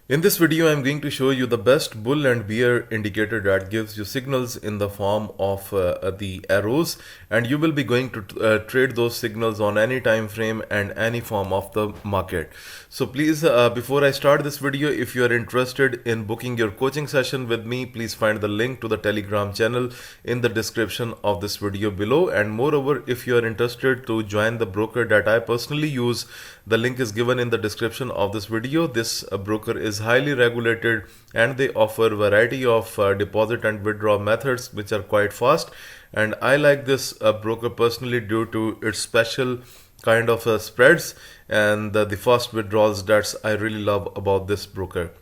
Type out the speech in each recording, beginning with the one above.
In this video, I'm going to show you the best bull and bear indicator that gives you signals in the form of the arrows, and you will be going to trade those signals on any time frame and any form of the market. So please, before I start this video, if you are interested in booking your coaching session with me, please find the link to the Telegram channel in the description of this video below. And moreover, if you are interested to join the broker that I personally use, the link is given in the description of this video. This broker is highly regulated and they offer variety of deposit and withdrawal methods which are quite fast, and I like this broker personally due to its special kind of spreads and the fast withdrawals that I really love about this broker.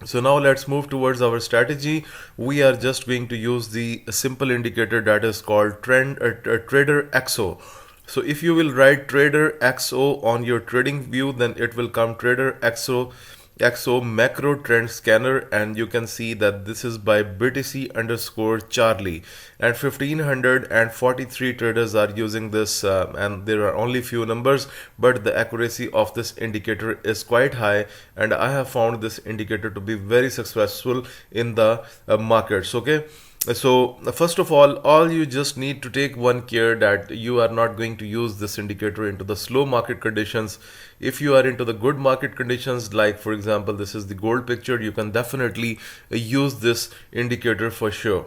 So now let's move towards our strategy. We are just going to use the simple indicator that is called Trader XO. So if you will write Trader XO on your trading view, then it will come Trader XO macro trend scanner, and you can see that this is by BTC_Charlie, and 1543 traders are using this, and there are only few numbers, but the accuracy of this indicator is quite high, and I have found this indicator to be very successful in the markets. Okay. So first of all you just need to take one care that you are not going to use this indicator into the slow market conditions. If you are into the good market conditions, like for example this is the gold picture, you can definitely use this indicator for sure.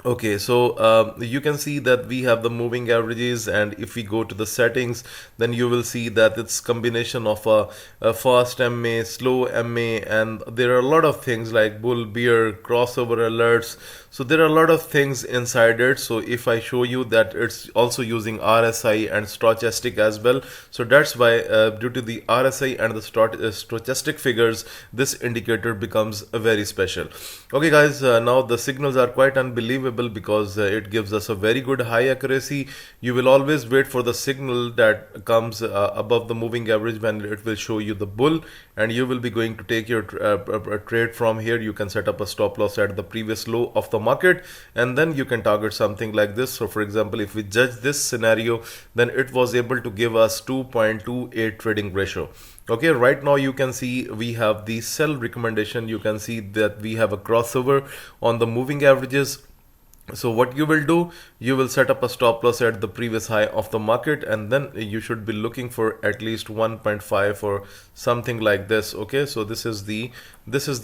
Okay, so you can see that we have the moving averages, and if we go to the settings, then you will see that it's combination of a fast MA, slow MA, and there are a lot of things like bull, bear, crossover alerts. So there are a lot of things inside it. So if I show you that it's also using RSI and stochastic as well, so that's why due to the RSI and the stochastic figures, this indicator becomes very special. Okay guys, now the signals are quite unbelievable because it gives us a very good high accuracy. You will always wait for the signal that comes above the moving average when it will show you the bull, and you will be going to take your trade from here. You can set up a stop loss at the previous low of the market, and then you can target something like this. So for example, if we judge this scenario, then it was able to give us 2.28 trading ratio. Okay, right now you can see we have the sell recommendation. You can see that we have a crossover on the moving averages. So what you will do, you will set up a stop loss at the previous high of the market, and then you should be looking for at least 1.5 or something like this. Okay, so this is the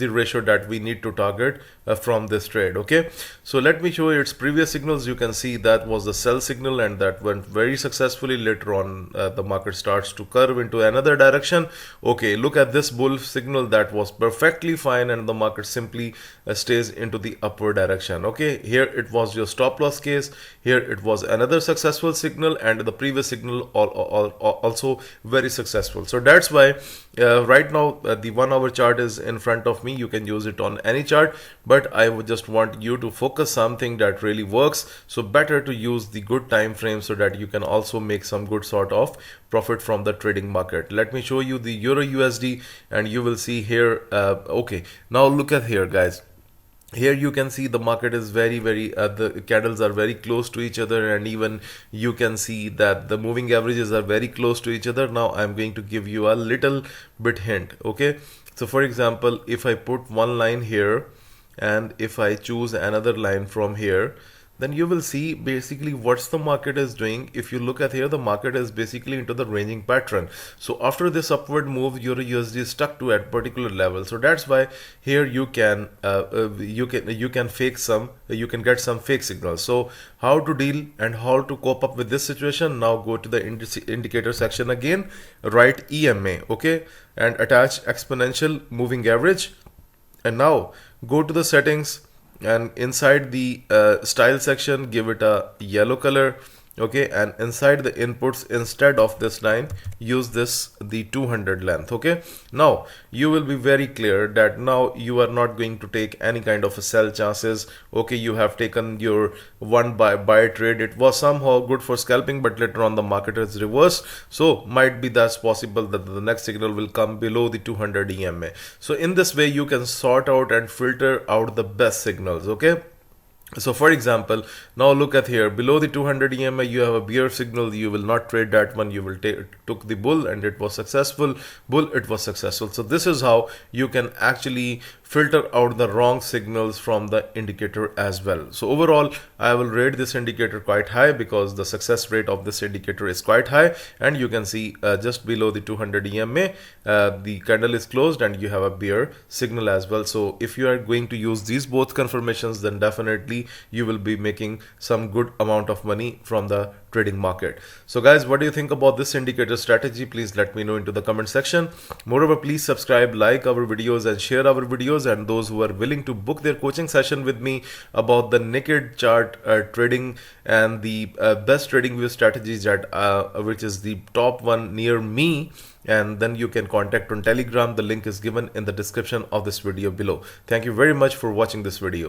ratio that we need to target from this trade. Okay, so let me show you its previous signals. You can see that was the sell signal, and that went very successfully. Later on the market starts to curve into another direction. Okay, look at this bull signal, that was perfectly fine, and the market simply stays into the upward direction. Okay, here it was your stop loss case, here it was another successful signal, and the previous signal also very successful. So that's why right now the 1 hour chart is in front of me. You can use it on any chart, but I would just want you to focus something that really works. So better to use the good time frame so that you can also make some good sort of profit from the trading market. Let me show you the Euro USD, and you will see here. Okay, now look at here guys. Here you can see the market is very the candles are very close to each other, and even you can see that the moving averages are very close to each other. Now I'm going to give you a little bit hint. Okay, so for example, if I put one line here and if I choose another line from here, then you will see basically what's the market is doing. If you look at here, the market is basically into the ranging pattern. So after this upward move, Euro USD is stuck to at particular level. So that's why here you can fake some, you can get some fake signals. So how to deal and how to cope up with this situation? Now go to the indicator section again, write EMA, okay, and attach exponential moving average, and now go to the settings, and inside the style section give it a yellow color. Okay, and inside the inputs, instead of this line, use the 200 length. Okay, now you will be very clear that now you are not going to take any kind of a sell chances. Okay, you have taken your one buy trade. It was somehow good for scalping, but later on the market is reversed, so might be that's possible that the next signal will come below the 200 EMA. So in this way you can sort out and filter out the best signals. Okay, So for example, now look at here below the 200 EMA you have a bear signal. You will not trade that one. You will took the bull and it was successful. Bull, it was successful. So this is how you can actually filter out the wrong signals from the indicator as well. So overall, I will rate this indicator quite high because the success rate of this indicator is quite high. And you can see just below the 200 EMA, the candle is closed and you have a bear signal as well. So if you are going to use these both confirmations, then definitely you will be making some good amount of money from the trading market. So guys, what do you think about this indicator strategy? Please let me know into the comment section. Moreover, please subscribe, like our videos and share our videos. And those who are willing to book their coaching session with me about the naked chart trading and the best trading view strategies that which is the top one near me, and then you can contact on Telegram. The link is given in the description of this video below. Thank you very much for watching this video.